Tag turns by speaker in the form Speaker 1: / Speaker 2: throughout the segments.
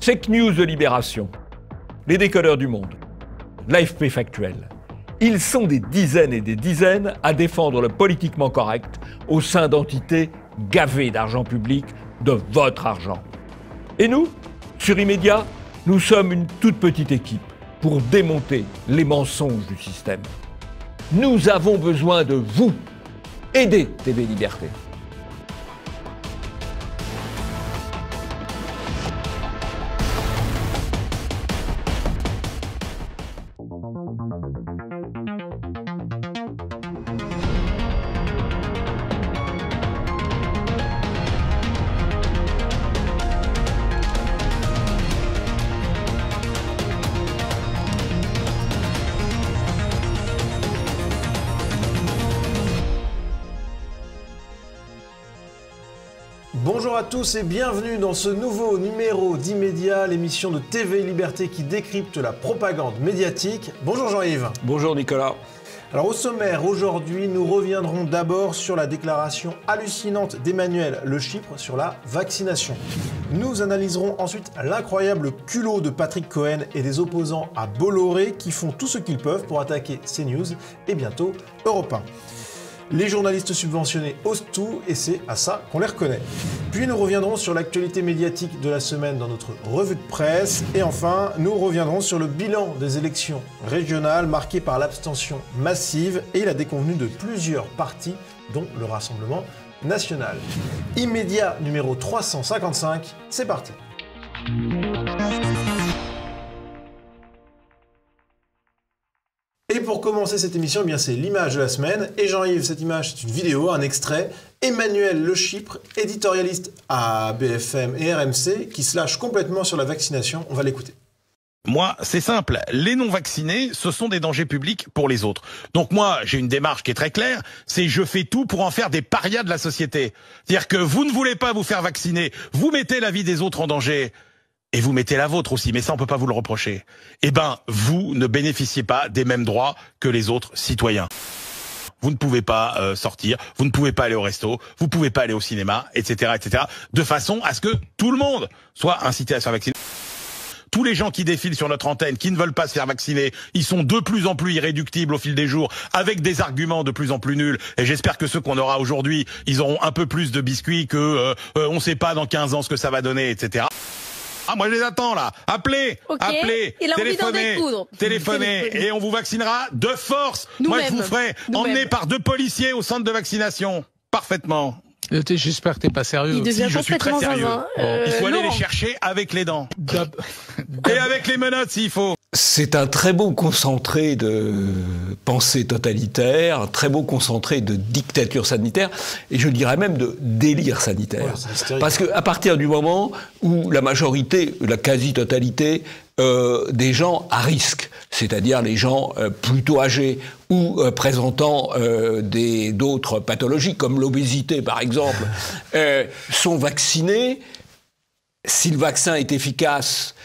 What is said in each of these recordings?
Speaker 1: Fake News de Libération, les décodeurs du monde, l'AFP Factuel. Ils sont des dizaines et des dizaines à défendre le politiquement correct au sein d'entités gavées d'argent public, de votre argent. Et nous, sur Immédiat, nous sommes une toute petite équipe pour démonter les mensonges du système. Nous avons besoin de vous. Aidez TV Liberté.
Speaker 2: Bonjour à tous et bienvenue dans ce nouveau numéro d'Immédiat, l'émission de TV Liberté qui décrypte la propagande médiatique. Bonjour Jean-Yves.
Speaker 1: Bonjour Nicolas.
Speaker 2: Alors au sommaire, aujourd'hui, nous reviendrons d'abord sur la déclaration hallucinante d'Emmanuel Le Chypre sur la vaccination. Nous analyserons ensuite l'incroyable culot de Patrick Cohen et des opposants à Bolloré qui font tout ce qu'ils peuvent pour attaquer CNews et bientôt Europe 1. Les journalistes subventionnés osent tout et c'est à ça qu'on les reconnaît. Puis nous reviendrons sur l'actualité médiatique de la semaine dans notre revue de presse. Et enfin, nous reviendrons sur le bilan des élections régionales marquées par l'abstention massive et la déconvenue de plusieurs partis, dont le Rassemblement national. Immédiat numéro 355, c'est parti. Et pour commencer cette émission, eh bien c'est l'image de la semaine. Et Jean-Yves, cette image, c'est une vidéo, un extrait. Emmanuel Le Chypre, éditorialiste à BFM et RMC, qui se lâche complètement sur la vaccination. On va l'écouter.
Speaker 3: Moi, c'est simple. Les non-vaccinés, ce sont des dangers publics pour les autres. Donc moi, j'ai une démarche qui est très claire. C'est je fais tout pour en faire des parias de la société. C'est-à-dire que vous ne voulez pas vous faire vacciner. Vous mettez la vie des autres en danger. Et vous mettez la vôtre aussi, mais ça on peut pas vous le reprocher. Eh ben, vous ne bénéficiez pas des mêmes droits que les autres citoyens. Vous ne pouvez pas sortir, vous ne pouvez pas aller au resto, vous ne pouvez pas aller au cinéma, etc., etc., de façon à ce que tout le monde soit incité à se faire vacciner. Tous les gens qui défilent sur notre antenne, qui ne veulent pas se faire vacciner, ils sont de plus en plus irréductibles au fil des jours, avec des arguments de plus en plus nuls. Et j'espère que ceux qu'on aura aujourd'hui, ils auront un peu plus de biscuits que on sait pas dans 15 ans ce que ça va donner, etc. Ah, moi je les attends là. Appelez, appelez, téléphonez, et on vous vaccinera de force. Moi je vous ferai emmener par 2 policiers au centre de vaccination. Parfaitement.
Speaker 4: J'espère que t'es pas sérieux.
Speaker 3: Si, je suis très sérieux. Il faut aller les chercher avec les dents. Et avec les menottes s'il faut.
Speaker 1: C'est un très beau concentré de pensée totalitaire, un très beau concentré de dictature sanitaire, et je dirais même de délire sanitaire. Ouais, parce qu'à partir du moment où la majorité, la quasi-totalité des gens à risque, c'est-à-dire les gens plutôt âgés ou présentant d'autres pathologies, comme l'obésité par exemple, sont vaccinés, si le vaccin est efficace,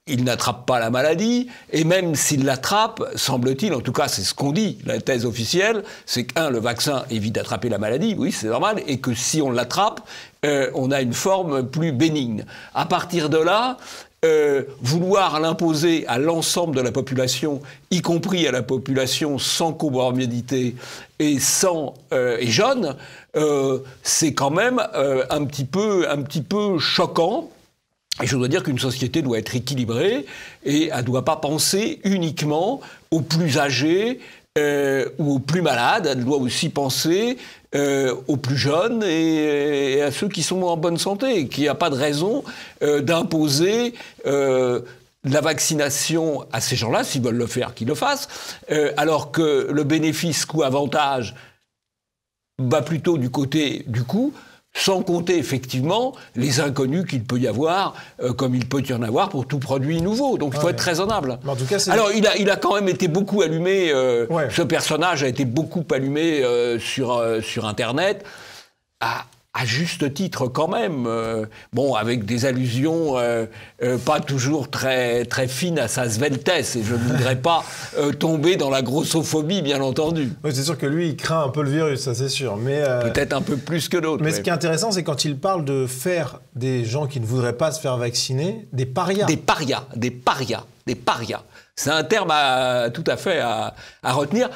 Speaker 1: il n'attrape pas la maladie, et même s'il l'attrape, semble-t-il, en tout cas c'est ce qu'on dit, la thèse officielle, c'est que, le vaccin évite d'attraper la maladie, oui c'est normal, et que si on l'attrape, on a une forme plus bénigne. À partir de là, vouloir l'imposer à l'ensemble de la population, y compris à la population sans comorbidité et jeune, c'est quand même un petit peu choquant. Et je dois dire qu'une société doit être équilibrée et elle ne doit pas penser uniquement aux plus âgés ou aux plus malades. Elle doit aussi penser aux plus jeunes et à ceux qui sont en bonne santé. Et qu'il n'y a pas de raison d'imposer la vaccination à ces gens-là, s'ils veulent le faire, qu'ils le fassent, alors que le bénéfice coût-avantage va plutôt du côté du coût, sans compter effectivement les inconnus qu'il peut y avoir, comme il peut y en avoir pour tout produit nouveau. Donc il faut être raisonnable.
Speaker 2: En tout cas,
Speaker 1: alors il a quand même été beaucoup allumé, ce personnage a été beaucoup allumé sur Internet. à juste titre quand même, bon, avec des allusions pas toujours très fines à sa sveltesse, et je ne voudrais pas tomber dans la grossophobie, bien entendu.
Speaker 2: Oui, c'est sûr que lui, il craint un peu le virus, ça c'est sûr. Mais
Speaker 1: peut-être un peu plus que d'autres.
Speaker 2: Mais ce qui est intéressant, c'est quand il parle de faire des gens qui ne voudraient pas se faire vacciner des parias.
Speaker 1: Des parias. C'est un terme tout à fait à retenir,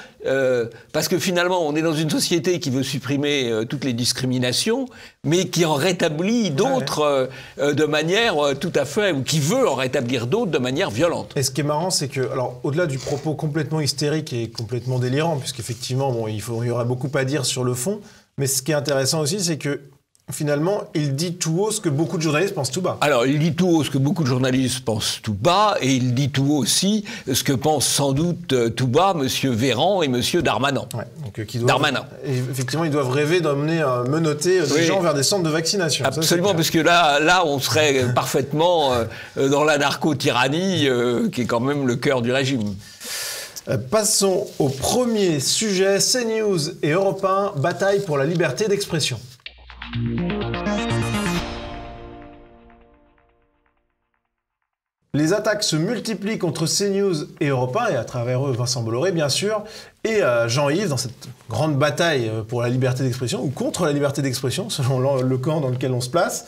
Speaker 1: parce que finalement, on est dans une société qui veut supprimer toutes les discriminations, mais qui en rétablit d'autres de manière tout à fait, ou qui veut en rétablir d'autres de manière violente.
Speaker 2: Et ce qui est marrant, c'est que, alors, au-delà du propos complètement hystérique et complètement délirant, puisqu'effectivement, bon, il y aurait beaucoup à dire sur le fond, mais ce qui est intéressant aussi, c'est que finalement, il dit tout haut ce que beaucoup de journalistes pensent tout bas. Alors,
Speaker 1: il dit tout haut ce que beaucoup de journalistes pensent tout bas, et il dit tout haut aussi ce que pensent sans doute tout bas M. Véran et M. Darmanin.
Speaker 2: Ouais, donc, Darmanin. Effectivement, ils doivent rêver d'emmener menotter des gens vers des centres de vaccination.
Speaker 1: Absolument, ça, parce que là, on serait parfaitement dans la narco-tyrannie, qui est quand même le cœur du régime.
Speaker 2: Passons au premier sujet. CNews et Europe 1 bataillent pour la liberté d'expression. Les attaques se multiplient contre CNews et Europe 1, et à travers eux Vincent Bolloré bien sûr, et Jean-Yves dans cette grande bataille pour la liberté d'expression, ou contre la liberté d'expression, selon le camp dans lequel on se place.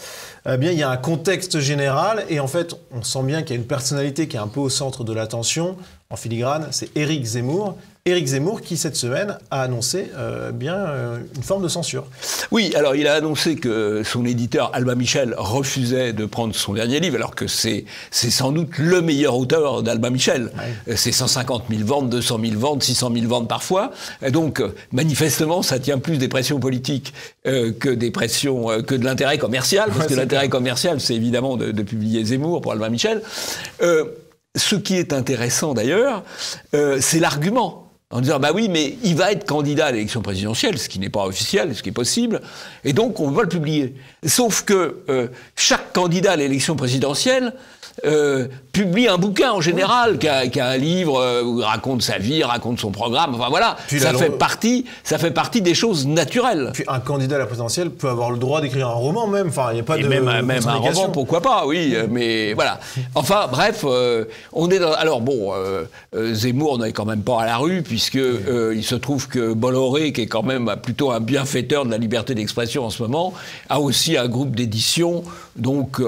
Speaker 2: Eh bien, il y a un contexte général, et en fait, on sent bien qu'il y a une personnalité qui est un peu au centre de l'attention, en filigrane, c'est Éric Zemmour. Éric Zemmour qui, cette semaine, a annoncé une forme de censure.
Speaker 1: Oui, alors il a annoncé que son éditeur, Albin Michel, refusait de prendre son dernier livre, alors que c'est sans doute le meilleur auteur d'Albin Michel. Ouais. C'est 150 000 ventes, 200 000 ventes, 600 000 ventes parfois. Et donc, manifestement, ça tient plus des pressions politiques que de l'intérêt commercial, parce que l'intérêt commercial, c'est évidemment de publier Zemmour pour Albin Michel. Ce qui est intéressant d'ailleurs, c'est l'argument. En disant, bah oui, mais il va être candidat à l'élection présidentielle, ce qui n'est pas officiel, ce qui est possible, et donc on va le publier. Sauf que chaque candidat à l'élection présidentielle publie un bouquin en général, qui a un livre où il raconte sa vie, raconte son programme, enfin voilà, ça fait partie des choses naturelles.
Speaker 2: Puis un candidat à la présidentielle peut avoir le droit d'écrire un roman même, enfin il n'y a pas de...
Speaker 1: Même un roman, pourquoi pas, oui, mais voilà. Enfin bref, on est dans... Alors bon, Zemmour n'est quand même pas à la rue, puisque il se trouve que Bolloré, qui est quand même plutôt un bienfaiteur de la liberté d'expression en ce moment, a aussi un groupe d'édition, donc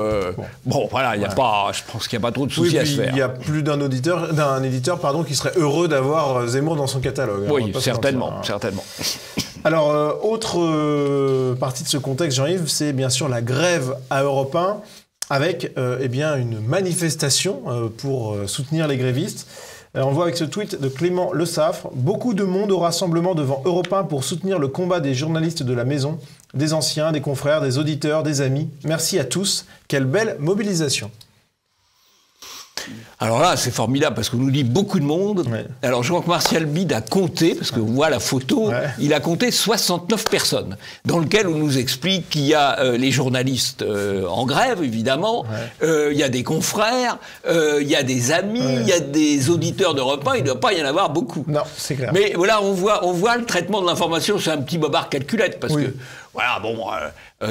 Speaker 1: bon voilà, il n'y a pas... Je pense qu'il n'y a pas trop de soucis à se faire.
Speaker 2: Il y a plus d'un éditeur qui serait heureux d'avoir Zemmour dans son catalogue.
Speaker 1: Oui, certainement.
Speaker 2: Alors, autre partie de ce contexte, Jean-Yves, c'est bien sûr la grève à Europe 1, avec une manifestation pour soutenir les grévistes. On voit avec ce tweet de Clément Le Saffre, beaucoup de monde au rassemblement devant Europe 1 pour soutenir le combat des journalistes de la maison, des anciens, des confrères, des auditeurs, des amis. Merci à tous. Quelle belle mobilisation.
Speaker 1: Alors là, c'est formidable parce qu'on nous dit beaucoup de monde. Ouais. Alors Jean-Marc Martial Bide a compté, parce qu'on voit la photo, il a compté 69 personnes, dans lequel on nous explique qu'il y a les journalistes en grève, évidemment, il y a des confrères, il y a des amis, il y a des auditeurs d'Europe 1, il ne doit pas y en avoir beaucoup.
Speaker 2: Non, c'est clair.
Speaker 1: Mais voilà, on voit le traitement de l'information, c'est un petit bobard calculette, parce que voilà, bon,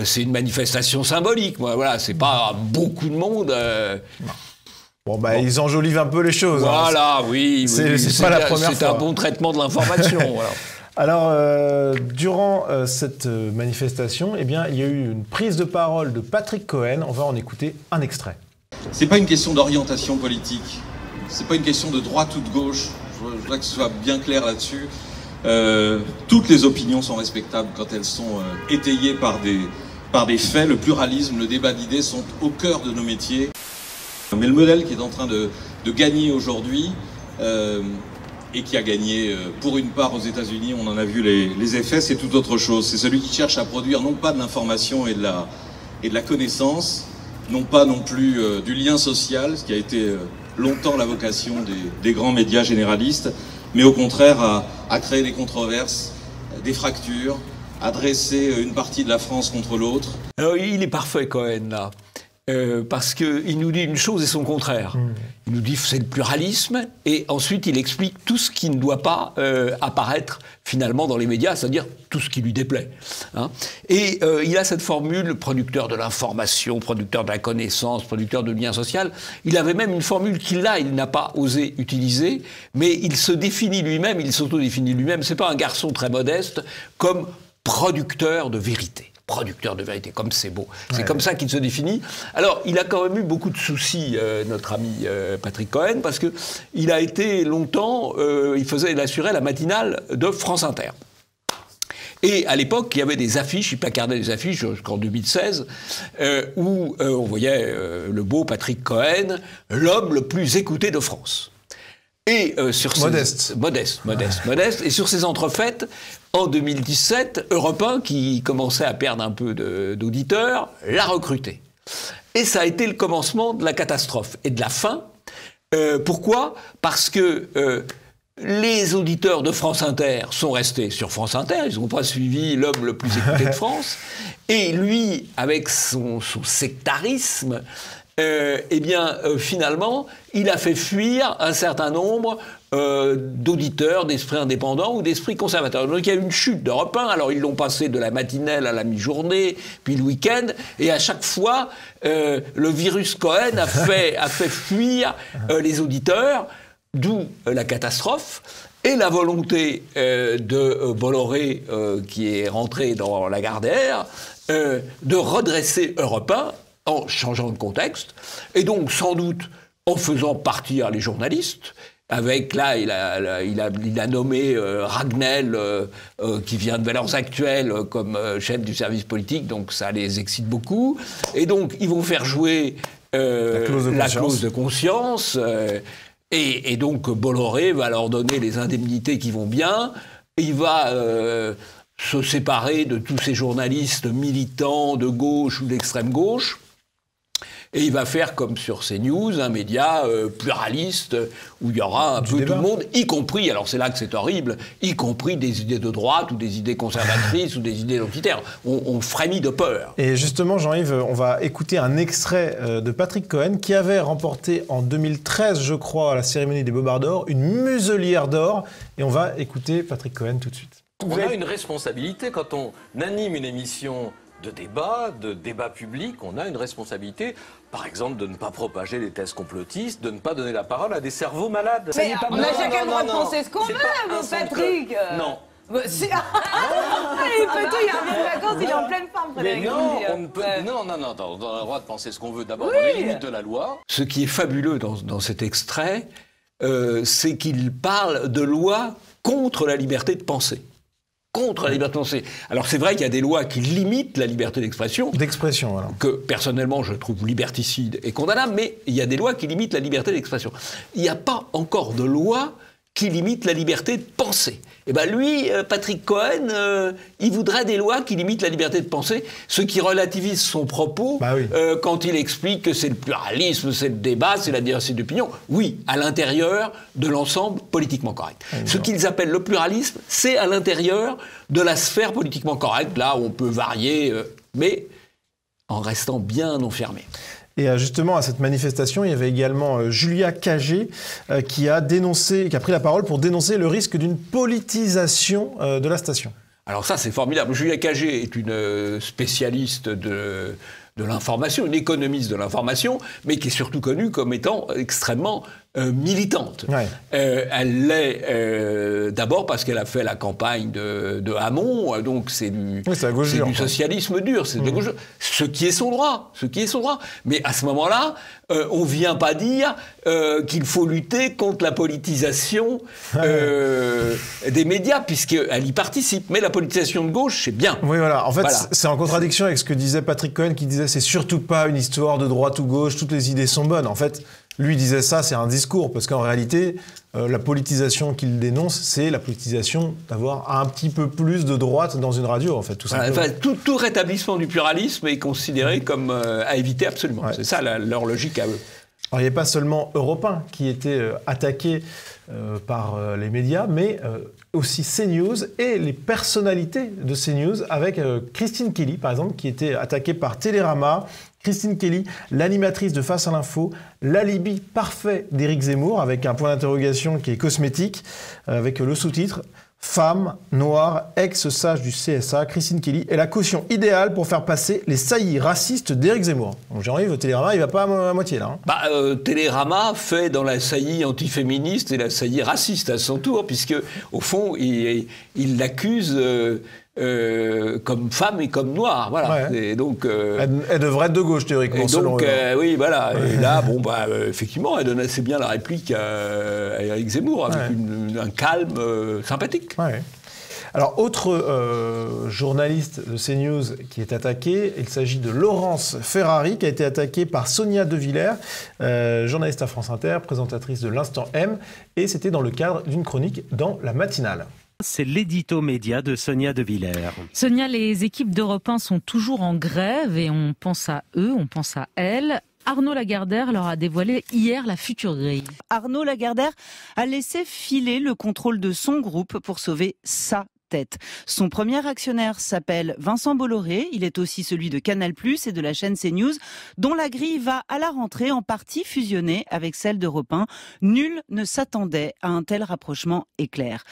Speaker 1: c'est une manifestation symbolique, voilà, c'est pas beaucoup de monde.
Speaker 2: Bon, ils enjolivent un peu les choses.
Speaker 1: Voilà, oui.
Speaker 2: C'est pas la première fois.
Speaker 1: C'est un bon traitement de l'information. Voilà.
Speaker 2: Alors, durant cette manifestation, il y a eu une prise de parole de Patrick Cohen. On va en écouter un extrait.
Speaker 5: C'est pas une question d'orientation politique. C'est pas une question de droite ou de gauche. Je voudrais que ce soit bien clair là-dessus. Toutes les opinions sont respectables quand elles sont étayées par des faits. Le pluralisme, le débat d'idées sont au cœur de nos métiers. Mais le modèle qui est en train de gagner aujourd'hui, et qui a gagné pour une part aux États-Unis, on en a vu les effets, c'est tout autre chose. C'est celui qui cherche à produire non pas de l'information et de la connaissance, non pas non plus du lien social, ce qui a été longtemps la vocation des grands médias généralistes, mais au contraire à créer des controverses, des fractures, à dresser une partie de la France contre l'autre.
Speaker 1: Alors il est parfait Cohen là. parce qu'il nous dit une chose et son contraire. Il nous dit que c'est le pluralisme, et ensuite il explique tout ce qui ne doit pas apparaître finalement dans les médias, c'est-à-dire tout ce qui lui déplaît. Hein. Et il a cette formule, producteur de l'information, producteur de la connaissance, producteur de lien social. Il avait même une formule qu'il n'a pas osé utiliser, mais il se définit lui-même, il s'auto-définit lui-même. C'est pas un garçon très modeste, comme producteur de vérité. Producteur de vérité, comme c'est beau. C'est comme ça qu'il se définit. Alors, il a quand même eu beaucoup de soucis, notre ami Patrick Cohen, parce que il a été longtemps, il assurait la matinale de France Inter. Et à l'époque, il y avait des affiches, il placardait des affiches jusqu'en 2016, où on voyait le beau Patrick Cohen, l'homme le plus écouté de France. Et sur modeste. Et sur ces entrefaites, en 2017, Europe 1, qui commençait à perdre un peu d'auditeurs, l'a recruté. Et ça a été le commencement de la catastrophe et de la fin. Pourquoi ? Parce que les auditeurs de France Inter sont restés sur France Inter, ils n'ont pas suivi l'homme le plus écouté de France. Et lui, avec son sectarisme, finalement, il a fait fuir un certain nombre d'auditeurs, d'esprits indépendants ou d'esprits conservateurs. Donc il y a eu une chute d'Europe 1, alors ils l'ont passé de la matinale à la mi-journée, puis le week-end, et à chaque fois, le virus Cohen a fait fuir les auditeurs, d'où la catastrophe. Et la volonté de Bolloré, qui est rentré dans la Gardère, de redresser Europe 1, en changeant de contexte, et donc sans doute en faisant partir les journalistes. Avec, là, il a nommé Ragnel, qui vient de Valeurs Actuelles, comme chef du service politique, donc ça les excite beaucoup. Et donc, ils vont faire jouer la clause de conscience, et donc Bolloré va leur donner les indemnités qui vont bien, il va se séparer de tous ces journalistes militants de gauche ou d'extrême gauche, et il va faire comme sur CNews, un média pluraliste, où il y aura un peu tout le monde, y compris, alors c'est là que c'est horrible, y compris des idées de droite, ou des idées conservatrices, ou des idées identitaires. On frémit de peur.
Speaker 2: Et justement, Jean-Yves, on va écouter un extrait de Patrick Cohen, qui avait remporté en 2013, je crois, à la cérémonie des Bobards d'Or, une muselière d'or. Et on va écouter Patrick Cohen tout de suite.
Speaker 6: On a une responsabilité quand on anime une émission de débat public, on a une responsabilité, par exemple, de ne pas propager les thèses complotistes, de ne pas donner la parole à des cerveaux malades.
Speaker 7: Mais on a chacun le droit de penser ce qu'on veut, mon Patrick.
Speaker 6: Non.
Speaker 7: Il est petit, il revient de vacances, il est en pleine forme, Frédéric.
Speaker 6: Non, on a le droit de penser ce qu'on veut, d'abord dans les limites de la loi.
Speaker 1: Ce qui est fabuleux dans cet extrait, c'est qu'il parle de loi contre la liberté de penser. Contre la liberté de penser. Alors c'est vrai qu'il y a des lois qui limitent la liberté d'expression.
Speaker 2: D'expression, voilà.
Speaker 1: Que personnellement je trouve liberticide et condamnable, mais il y a des lois qui limitent la liberté d'expression. Il n'y a pas encore de loi qui limite la liberté de penser. Et bien lui, Patrick Cohen, il voudrait des lois qui limitent la liberté de penser, ce qui relativise son propos quand il explique que c'est le pluralisme, c'est le débat, c'est la diversité d'opinion. Oui, à l'intérieur de l'ensemble politiquement correct. Ce qu'ils appellent le pluralisme, c'est à l'intérieur de la sphère politiquement correcte, là où on peut varier, mais en restant bien enfermé.
Speaker 2: Et justement, à cette manifestation, il y avait également Julia Cagé qui a pris la parole pour dénoncer le risque d'une politisation de la station.
Speaker 1: Alors ça, c'est formidable. Julia Cagé est une spécialiste de l'information, une économiste de l'information, mais qui est surtout connue comme étant extrêmement militante. Ouais. Elle l'est d'abord parce qu'elle a fait la campagne de Hamon, donc c'est du socialisme dur, c'est de gauche, ce qui est son droit, Mais à ce moment-là, on ne vient pas dire qu'il faut lutter contre la politisation des médias, puisqu'elle y participe. Mais la politisation de gauche, c'est bien.
Speaker 2: Oui, voilà. En fait, c'est en contradiction avec ce que disait Patrick Cohen, qui disait c'est surtout pas une histoire de droite ou gauche, toutes les idées sont bonnes. En fait, lui disait ça, c'est un discours, parce qu'en réalité, la politisation qu'il dénonce, c'est la politisation d'avoir un petit peu plus de droite dans une radio, en fait, tout simplement.
Speaker 1: Enfin, tout rétablissement du pluralisme est considéré comme à éviter absolument. Ouais. C'est ça leur logique à eux.
Speaker 2: Alors, il n'y a pas seulement Europe 1 qui était attaqué par les médias, mais aussi CNews et les personnalités de CNews, avec Christine Kelly, par exemple, qui était attaquée par Télérama. Christine Kelly, l'animatrice de Face à l'info, l'alibi parfait d'Éric Zemmour, avec un point d'interrogation qui est cosmétique, avec le sous-titre « Femme, noire, ex-sage du CSA, Christine Kelly est la caution idéale pour faire passer les saillies racistes d'Éric Zemmour. » Donc Jean-Yves, Télérama, il ne va pas à moitié là.
Speaker 1: Télérama fait dans la saillie antiféministe et la saillie raciste à son tour, puisque au fond, il l'accuse comme femme et comme noire. Voilà.
Speaker 2: Ouais.
Speaker 1: Et donc,
Speaker 2: elle devrait être de gauche, théoriquement.
Speaker 1: Et donc, oui, voilà. Et là, effectivement, elle donne assez bien la réplique à Éric Zemmour, avec un calme sympathique.
Speaker 2: Ouais. Alors, autre journaliste de CNews qui est attaqué, il s'agit de Laurence Ferrari, qui a été attaquée par Sonia De Villers, journaliste à France Inter, présentatrice de l'Instant M, et c'était dans le cadre d'une chronique dans la matinale.
Speaker 8: C'est l'édito média de Sonia De Villers.
Speaker 9: Sonia, les équipes d'Europe 1 sont toujours en grève et on pense à eux, on pense à elles. Arnaud Lagardère leur a dévoilé hier la future grille.
Speaker 10: Arnaud Lagardère a laissé filer le contrôle de son groupe pour sauver sa tête. Son premier actionnaire s'appelle Vincent Bolloré. Il est aussi celui de Canal+ et de la chaîne CNews, dont la grille va à la rentrée en partie fusionner avec celle d'Europe 1. Nul ne s'attendait à un tel rapprochement éclair.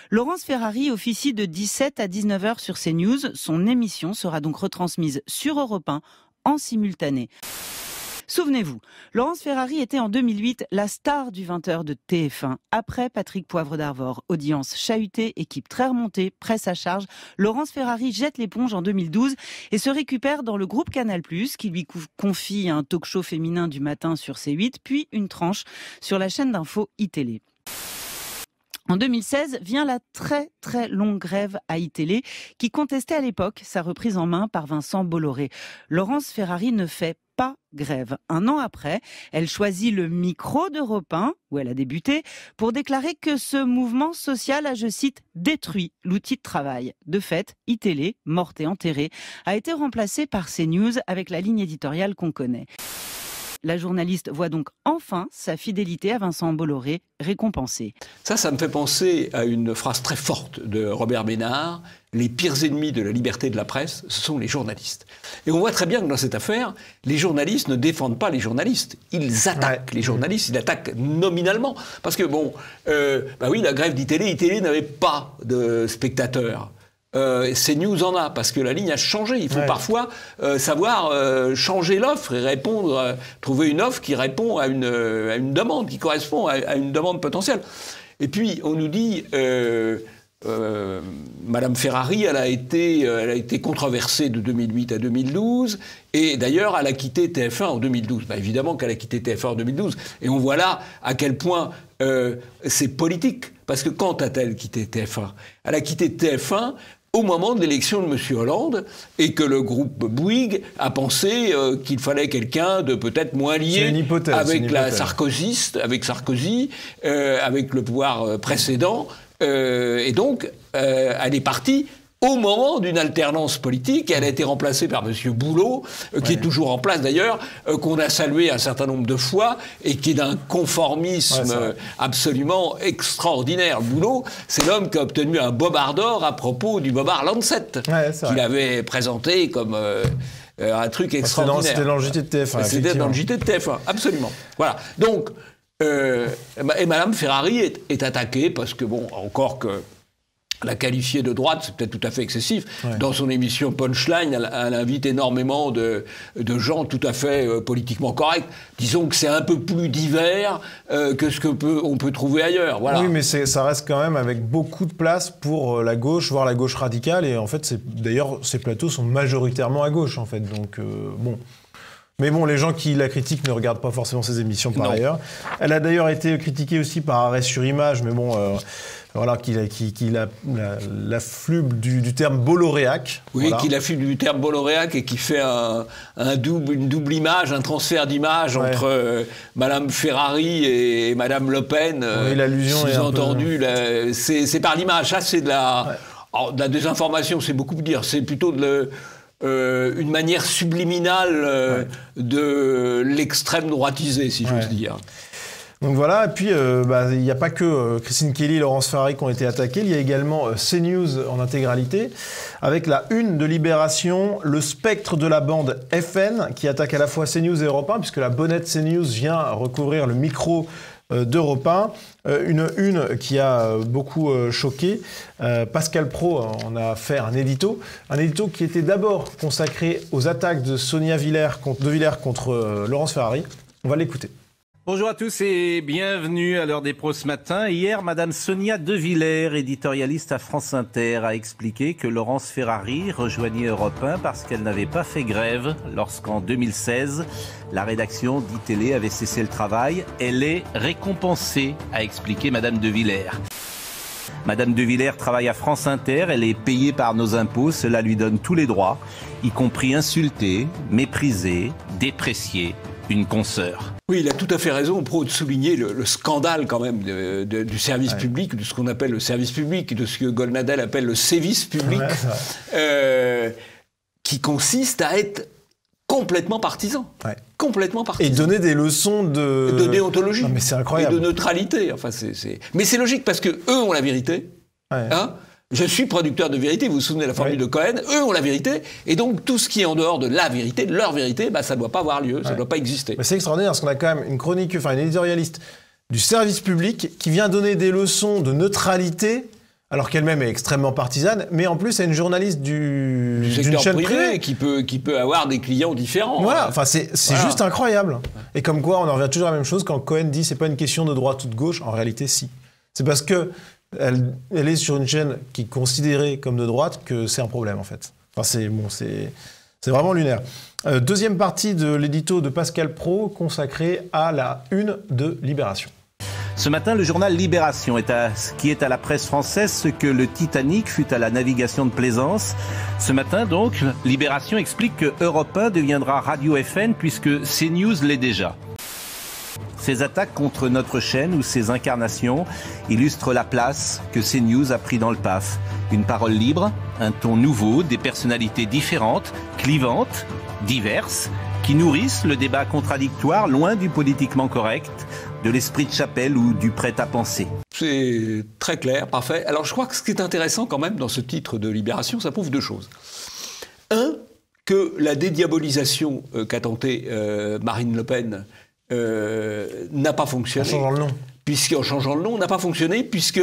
Speaker 10: Laurence Ferrari officie de 17 à 19h sur CNews. Son émission sera donc retransmise sur Europe 1 en simultané. Souvenez-vous, Laurence Ferrari était en 2008 la star du 20h de TF1. Après Patrick Poivre d'Arvor, audience chahutée, équipe très remontée, presse à charge, Laurence Ferrari jette l'éponge en 2012 et se récupère dans le groupe Canal+, qui lui confie un talk-show féminin du matin sur C8, puis une tranche sur la chaîne d'info iTélé. En 2016 vient la très très longue grève à iTélé qui contestait à l'époque sa reprise en main par Vincent Bolloré. Laurence Ferrari ne fait pas grève. Un an après, elle choisit le micro d'Europe 1, où elle a débuté, pour déclarer que ce mouvement social a, je cite, détruit l'outil de travail. De fait, iTélé, morte et enterrée, a été remplacée par CNews avec la ligne éditoriale qu'on connaît. La journaliste voit donc enfin sa fidélité à Vincent Bolloré récompensée.
Speaker 1: Ça me fait penser à une phrase très forte de Robert Ménard. Les pires ennemis de la liberté de la presse, ce sont les journalistes. Et on voit très bien que dans cette affaire, les journalistes ne défendent pas les journalistes. Ils attaquent les journalistes, ils attaquent nominalement. Parce que la grève d'ITélé n'avait pas de spectateurs. CNews en a, parce que la ligne a changé. Il faut parfois savoir changer l'offre et répondre, trouver une offre qui répond à une demande, qui correspond à une demande potentielle. Et puis, on nous dit, Madame Ferrari, elle a été controversée de 2008 à 2012, et d'ailleurs, elle a quitté TF1 en 2012. Évidemment qu'elle a quitté TF1 en 2012, et on voit là à quel point c'est politique. Parce que quand a-t-elle quitté TF1 ? Elle a quitté TF1 au moment de l'élection de M. Hollande, et que le groupe Bouygues a pensé qu'il fallait quelqu'un de peut-être moins lié avec Sarkozy, avec le pouvoir précédent, et donc elle est partie au moment d'une alternance politique. Elle a été remplacée par M. Boulot, qui est toujours en place d'ailleurs, qu'on a salué un certain nombre de fois, et qui est d'un conformisme absolument extraordinaire. Boulot, c'est l'homme qui a obtenu un Bobard d'or à propos du Bobard Lancet, qu'il avait présenté comme un truc extraordinaire.
Speaker 2: C'était dans le JT de TF1.
Speaker 1: C'était dans le JT de TF1, absolument. Voilà. Donc, et Madame Ferrari est attaquée parce que, encore que la qualifier de droite, c'est peut-être tout à fait excessif. Dans son émission Punchline, elle invite énormément de gens tout à fait politiquement corrects. Disons que c'est un peu plus divers que ce qu'on peut trouver ailleurs. Voilà.
Speaker 2: Oui, mais ça reste quand même avec beaucoup de place pour la gauche, voire la gauche radicale. Et en fait, d'ailleurs, ces plateaux sont majoritairement à gauche, en fait. Donc, bon... Mais bon, les gens qui la critiquent ne regardent pas forcément ses émissions par ailleurs. Elle a d'ailleurs été critiquée aussi par Arrêt sur Image, mais bon... qu'il afflume du terme bolloréac.
Speaker 1: Oui, qu'il afflume du terme bolloréac et qui fait une double image, un transfert d'image entre Madame Ferrari et Madame Le Pen.
Speaker 2: Oui, l'allusion est
Speaker 1: sous-entendu, c'est par l'image. Ça, c'est de la désinformation, c'est beaucoup dire. C'est plutôt une manière subliminale de l'extrême droitisé, si j'ose dire.
Speaker 2: Donc voilà, et puis il n'y a pas que Christine Kelly et Laurence Ferrari qui ont été attaqués, il y a également CNews en intégralité, avec la une de Libération, le spectre de la bande FN, qui attaque à la fois CNews et Europe 1, puisque la bonnette CNews vient recouvrir le micro d'Europe 1. Une qui a beaucoup choqué. Pascal Praud en a fait un édito qui était d'abord consacré aux attaques de Sonia De Villers contre Laurence Ferrari. On va l'écouter.
Speaker 11: Bonjour à tous et bienvenue à l'heure des pros ce matin. Hier, Madame Sonia De Villers, éditorialiste à France Inter, a expliqué que Laurence Ferrari rejoignait Europe 1 parce qu'elle n'avait pas fait grève lorsqu'en 2016, la rédaction d'ITélé avait cessé le travail. Elle est récompensée, a expliqué Madame De Villers. Madame De Villers travaille à France Inter, elle est payée par nos impôts, cela lui donne tous les droits, y compris insulter, mépriser, déprécier une consoeur.
Speaker 1: Oui, il a tout à fait raison, Praud, de souligner le scandale quand même du service public, de ce qu'on appelle le service public, de ce que Goldnadel appelle le sévice public, qui consiste à être complètement partisan. Complètement partisan.
Speaker 2: Et donner des leçons de
Speaker 1: déontologie.
Speaker 2: Non, mais c'est incroyable.
Speaker 1: Et de neutralité. Enfin, Mais c'est logique parce qu'eux ont la vérité. Hein. Je suis producteur de vérité, vous vous souvenez de la formule de Cohen, eux ont la vérité, et donc tout ce qui est en dehors de la vérité, de leur vérité, ça ne doit pas avoir lieu, ça ne doit pas exister.
Speaker 2: Mais c'est extraordinaire, parce qu'on a quand même une éditorialiste du service public qui vient donner des leçons de neutralité, alors qu'elle-même est extrêmement partisane, mais en plus, c'est une journaliste du
Speaker 1: secteur
Speaker 2: chaîne
Speaker 1: privé qui peut avoir des clients différents.
Speaker 2: Voilà, c'est juste incroyable. Et comme quoi, on en revient toujours à la même chose, quand Cohen dit « c'est pas une question de droite ou de gauche », en réalité, si. C'est parce que elle est sur une chaîne qui est considérée comme de droite que c'est un problème, en fait. Enfin, c'est vraiment lunaire. Deuxième partie de l'édito de Pascal Praud consacrée à la une de Libération.
Speaker 11: Ce matin, le journal Libération qui est à la presse française ce que le Titanic fut à la navigation de plaisance. Ce matin, donc, Libération explique que Europe 1 deviendra Radio FN puisque CNews l'est déjà. Ces attaques contre notre chaîne ou ses incarnations illustrent la place que CNews a pris dans le PAF. Une parole libre, un ton nouveau, des personnalités différentes, clivantes, diverses, qui nourrissent le débat contradictoire loin du politiquement correct, de l'esprit de chapelle ou du prêt-à-penser.
Speaker 1: C'est très clair, parfait. Alors je crois que ce qui est intéressant quand même dans ce titre de Libération, ça prouve deux choses. Un, que la dédiabolisation qu'a tenté Marine Le Pen n'a pas fonctionné.
Speaker 2: En changeant le nom.
Speaker 1: En changeant le nom, n'a pas fonctionné, puisque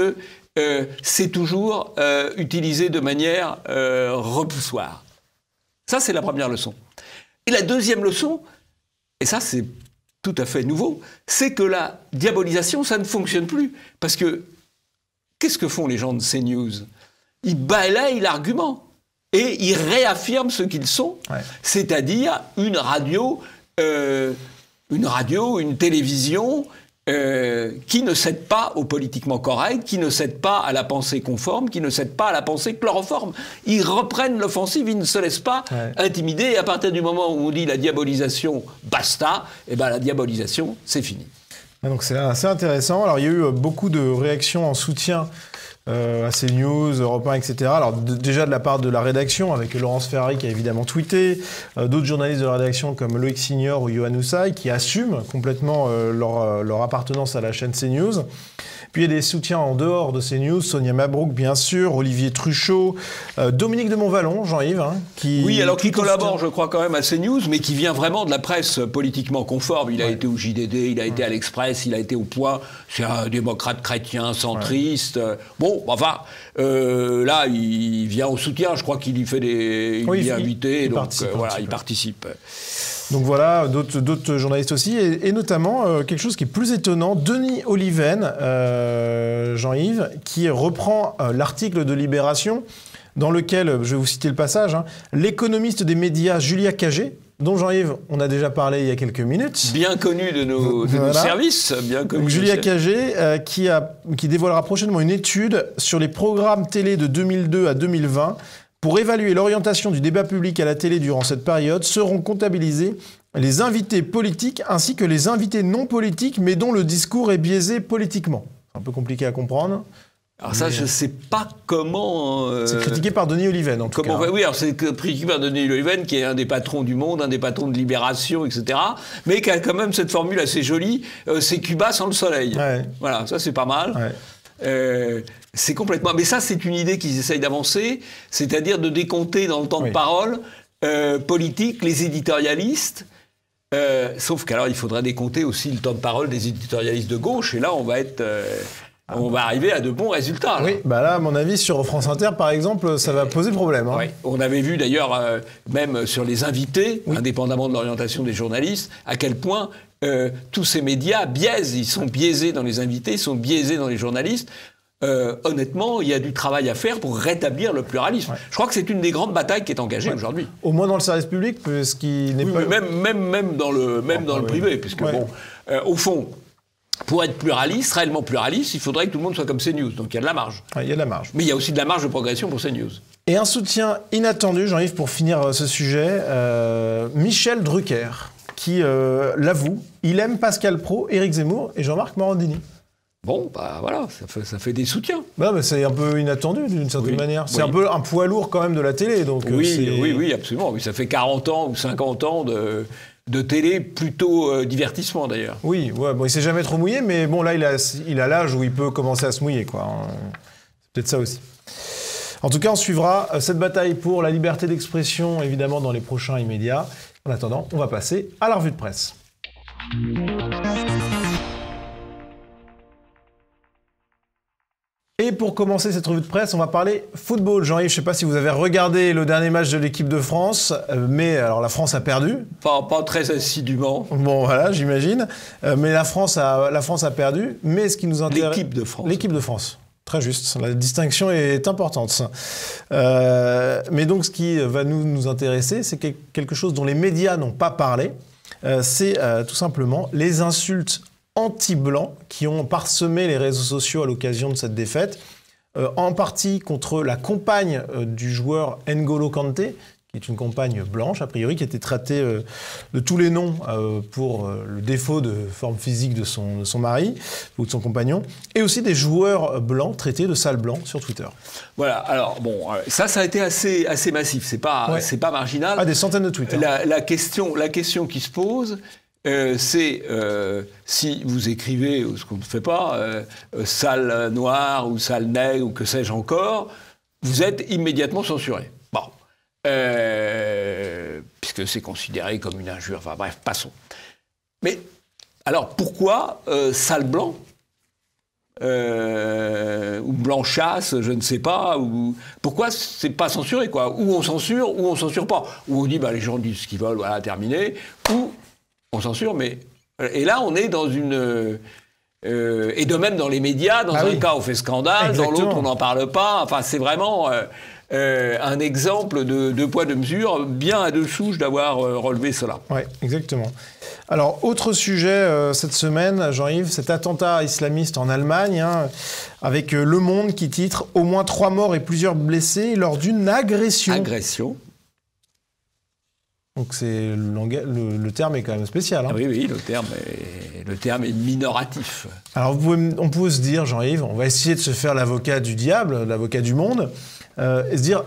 Speaker 1: c'est toujours utilisé de manière repoussoire. Ça, c'est la première leçon. Et la deuxième leçon, et ça, c'est tout à fait nouveau, c'est que la diabolisation, ça ne fonctionne plus. Parce que, qu'est-ce que font les gens de CNews? Ils balayent l'argument. Et ils réaffirment ce qu'ils sont. C'est-à-dire une radio, une télévision qui ne cède pas au politiquement correct, qui ne cède pas à la pensée conforme, qui ne cède pas à la pensée chloroforme. Ils reprennent l'offensive, ils ne se laissent pas intimider. Et à partir du moment où on dit la diabolisation, basta, et la diabolisation, c'est fini.
Speaker 2: Donc c'est assez intéressant. Alors il y a eu beaucoup de réactions en soutien à CNews, Europe 1, etc. Alors déjà de la part de la rédaction, avec Laurence Ferrari qui a évidemment tweeté, d'autres journalistes de la rédaction comme Loïc Signor ou Yohann Usaï qui assument complètement leur appartenance à la chaîne CNews. Puis il y a des soutiens en dehors de CNews, Sonia Mabrouk bien sûr, Olivier Truchot, Dominique de Montvalon, Jean-Yves, qui...
Speaker 1: Oui, alors qui collabore, je crois, quand même à CNews, mais qui vient vraiment de la presse politiquement conforme. Il a été au JDD, il a été à l'Express, il a été au Point. C'est un démocrate chrétien, centriste. Bon, enfin, là, il vient au soutien. Je crois qu'il y fait des... Il est invité, donc voilà, il participe.
Speaker 2: Donc voilà, d'autres journalistes aussi, et notamment quelque chose qui est plus étonnant, Denis Oliven, Jean-Yves, qui reprend l'article de Libération dans lequel, je vais vous citer le passage, l'économiste des médias Julia Cagé, dont Jean-Yves, on a déjà parlé il y a quelques minutes.
Speaker 1: Bien connu de nos services. Bien connu.
Speaker 2: Donc, Julia Cagé, qui dévoilera prochainement une étude sur les programmes télé de 2002 à 2020. Pour évaluer l'orientation du débat public à la télé durant cette période, seront comptabilisés les invités politiques ainsi que les invités non politiques, mais dont le discours est biaisé politiquement. C'est un peu compliqué à comprendre.
Speaker 1: Alors ça, je ne sais pas comment...
Speaker 2: c'est critiqué par Denis Oliven, en tout cas.
Speaker 1: Oui, alors c'est critiqué par Denis Oliven, qui est un des patrons du Monde, un des patrons de Libération, etc., mais qui a quand même cette formule assez jolie, c'est Cuba sans le soleil.
Speaker 2: Ouais.
Speaker 1: Voilà, ça c'est pas mal. Ouais. C'est complètement... Mais ça, c'est une idée qu'ils essayent d'avancer, c'est-à-dire de décompter dans le temps de parole politique les éditorialistes, sauf qu'alors il faudrait décompter aussi le temps de parole des éditorialistes de gauche, et là on va être... on va arriver à de bons résultats. Là.
Speaker 2: Oui, bah là, à mon avis, sur France Inter, par exemple, ça va poser problème. Hein.
Speaker 1: Oui. On avait vu d'ailleurs, même sur les invités, indépendamment de l'orientation des journalistes, à quel point tous ces médias biaisent. Ils sont biaisés dans les invités, ils sont biaisés dans les journalistes. Honnêtement, il y a du travail à faire pour rétablir le pluralisme. Ouais. Je crois que c'est une des grandes batailles qui est engagée aujourd'hui.
Speaker 2: Au moins dans le service public, ce qui n'est pas...
Speaker 1: Même dans le privé, puisque au fond... Pour être pluraliste, réellement pluraliste, il faudrait que tout le monde soit comme CNews. Donc il y a de la marge.
Speaker 2: Il y a de la marge.
Speaker 1: Mais il y a aussi de la marge de progression pour CNews.
Speaker 2: Et un soutien inattendu, Jean-Yves, pour finir ce sujet, Michel Drucker, qui l'avoue, il aime Pascal Praud, Éric Zemmour et Jean-Marc Morandini.
Speaker 1: Bon, bah voilà, ça fait des soutiens.
Speaker 2: Non, mais c'est un peu inattendu d'une certaine manière. C'est un peu un poids lourd quand même de la télé. Donc
Speaker 1: oui, absolument. Oui, ça fait 40 ans ou 50 ans de télé, plutôt divertissement d'ailleurs.
Speaker 2: Oui, ouais, bon, il s'est jamais trop mouillé, mais bon, là, il a l'âge où il peut commencer à se mouiller, quoi. C'est peut-être ça aussi. En tout cas, on suivra cette bataille pour la liberté d'expression, évidemment, dans les prochains immédiats. En attendant, on va passer à la revue de presse. Et pour commencer cette revue de presse, on va parler football. Jean-Yves, je ne sais pas si vous avez regardé le dernier match de l'équipe de France, mais alors la France a perdu.
Speaker 1: Pas très assidûment.
Speaker 2: Bon, voilà, j'imagine. Mais la France a perdu. Mais ce qui nous intéresse...
Speaker 1: L'équipe de France.
Speaker 2: L'équipe de France. Très juste. La distinction est importante. Mais donc, ce qui va nous intéresser, c'est quelque chose dont les médias n'ont pas parlé. C'est tout simplement les insultes anti-blancs qui ont parsemé les réseaux sociaux à l'occasion de cette défaite, en partie contre la compagne du joueur N'Golo Kanté, qui est une compagne blanche, a priori, qui était traitée de tous les noms pour le défaut de forme physique de son mari ou de son compagnon, et aussi des joueurs blancs traités de sales blancs sur Twitter.
Speaker 1: Voilà, alors bon, ça a été assez massif, c'est pas marginal.
Speaker 2: Ah, des centaines de tweets.
Speaker 1: La question qui se pose, c'est si vous écrivez, ce qu'on ne fait pas, sale noir ou sale nègre ou que sais-je encore, vous êtes immédiatement censuré. Bon. Puisque c'est considéré comme une injure, enfin bref, passons. Mais alors pourquoi sale blanc ou blanchasse, je ne sais pas, ou pourquoi c'est pas censuré, quoi? Ou on censure, ou on censure pas. Ou on dit les gens disent ce qu'ils veulent, voilà, terminé, ou on censure, mais... Et là, on est dans une... et de même dans les médias, dans un cas, on fait scandale, dans l'autre, on n'en parle pas. Enfin, c'est vraiment un exemple de deux poids, deux mesures, bien à deux souches d'avoir relevé cela.
Speaker 2: Oui, exactement. Alors, autre sujet cette semaine, Jean-Yves, cet attentat islamiste en Allemagne, avec Le Monde qui titre « Au moins 3 morts et plusieurs blessés lors d'une agression ». Agression. Donc le terme est quand même spécial.
Speaker 1: Ah oui, le terme est minoratif.
Speaker 2: Alors on peut se dire, Jean-Yves, on va essayer de se faire l'avocat du diable, l'avocat du monde, et se dire,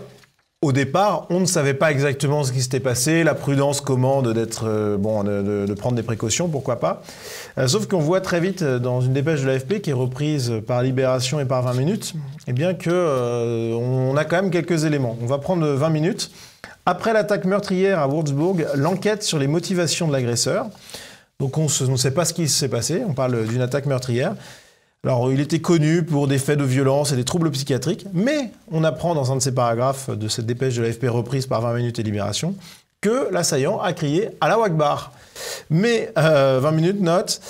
Speaker 2: au départ, on ne savait pas exactement ce qui s'était passé, la prudence commande de prendre des précautions, pourquoi pas. Sauf qu'on voit très vite dans une dépêche de l'AFP qui est reprise par Libération et par 20 minutes, eh bien on a quand même quelques éléments. On va prendre 20 minutes. Après l'attaque meurtrière à Würzburg, l'enquête sur les motivations de l'agresseur. Donc on ne sait pas ce qui s'est passé, on parle d'une attaque meurtrière. Alors il était connu pour des faits de violence et des troubles psychiatriques, mais on apprend dans un de ces paragraphes de cette dépêche de l'AFP reprise par 20 minutes et Libération que l'assaillant a crié « Allahu Akbar ». Mais 20 minutes note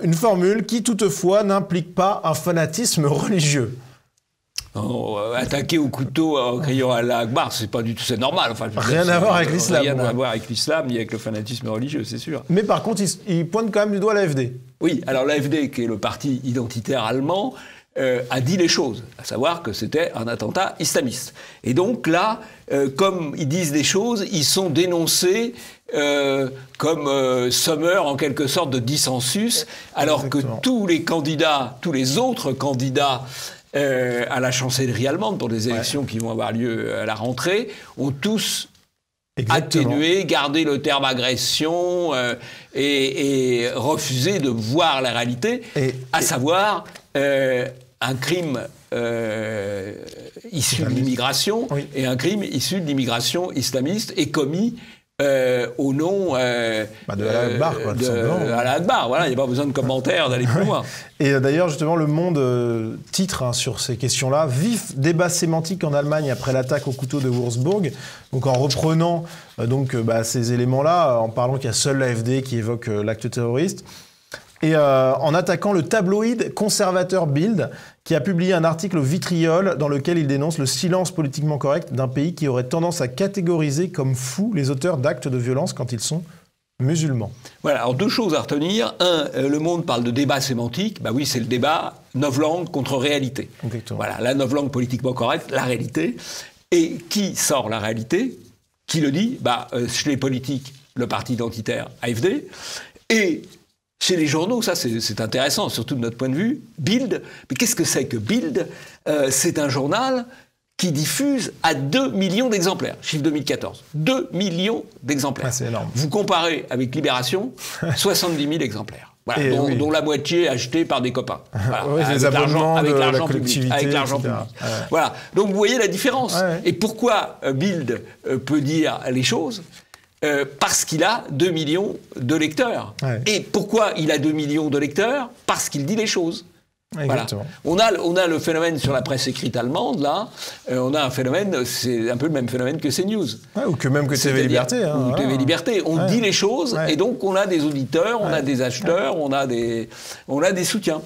Speaker 2: une formule qui toutefois n'implique pas un fanatisme religieux.
Speaker 1: Attaquer au couteau en criant Allah Akbar, c'est pas du tout, c'est normal. Enfin,
Speaker 2: rien à voir avec l'islam.
Speaker 1: Rien à voir avec l'islam ni avec le fanatisme religieux, c'est sûr.
Speaker 2: Mais par contre, il pointe quand même du doigt l'AfD.
Speaker 1: Oui, alors l'AfD, qui est le parti identitaire allemand, a dit les choses, à savoir que c'était un attentat islamiste. Et donc là, comme ils disent des choses, ils sont dénoncés comme sommeurs en quelque sorte de dissensus, alors Exactement. Que tous les autres candidats à la chancellerie allemande pour des élections qui vont avoir lieu à la rentrée, ont tous atténué, gardé le terme agression et refusé de voir la réalité, à savoir un crime issu de l'immigration et un crime issu de l'immigration islamiste et commis au nom
Speaker 2: de Alaa Akbar, quoi,
Speaker 1: Alaa Akbar. Voilà, il n'y a pas besoin de commentaires, d'aller plus loin.
Speaker 2: Et d'ailleurs, justement, Le Monde titre sur ces questions-là « Vif débat sémantique en Allemagne après l'attaque au couteau de Würzburg ». Donc en reprenant ces éléments-là, en parlant qu'il y a seul l'AfD qui évoque l'acte terroriste, et en attaquant le tabloïd conservateur Bild, qui a publié un article au Vitriol dans lequel il dénonce le silence politiquement correct d'un pays qui aurait tendance à catégoriser comme fous les auteurs d'actes de violence quand ils sont musulmans.
Speaker 1: Voilà, alors 2 choses à retenir. 1, Le Monde parle de débat sémantique. Bah oui, c'est le débat novlangue contre réalité.
Speaker 2: Exactement.
Speaker 1: Voilà, la novlangue politiquement correcte, la réalité. Et qui sort la réalité? Qui le dit? Chez les politiques, le parti identitaire AfD. Et chez les journaux, ça c'est intéressant, surtout de notre point de vue, Bild. Mais qu'est-ce que c'est que Bild? C'est un journal qui diffuse à 2 millions d'exemplaires, chiffre 2014. 2 millions d'exemplaires.
Speaker 2: C'est énorme.
Speaker 1: Vous comparez avec Libération, 70 000 exemplaires. Voilà, dont la moitié achetés par des copains. Voilà,
Speaker 2: les abonnements avec l'argent
Speaker 1: public. Avec l'argent public. Voilà. Donc vous voyez la différence. Et pourquoi Bild peut dire les choses? Parce qu'il a 2 millions de lecteurs. Et pourquoi il a 2 millions de lecteurs? Parce qu'il dit les choses.
Speaker 2: Exactement.
Speaker 1: Voilà. On a le phénomène sur la presse écrite allemande, là. On a un phénomène, c'est un peu le même phénomène que CNews.
Speaker 2: Ou que même que TV Liberté.
Speaker 1: Ou TV Liberté. On dit les choses, et donc on a des auditeurs, on a des acheteurs, on a des soutiens.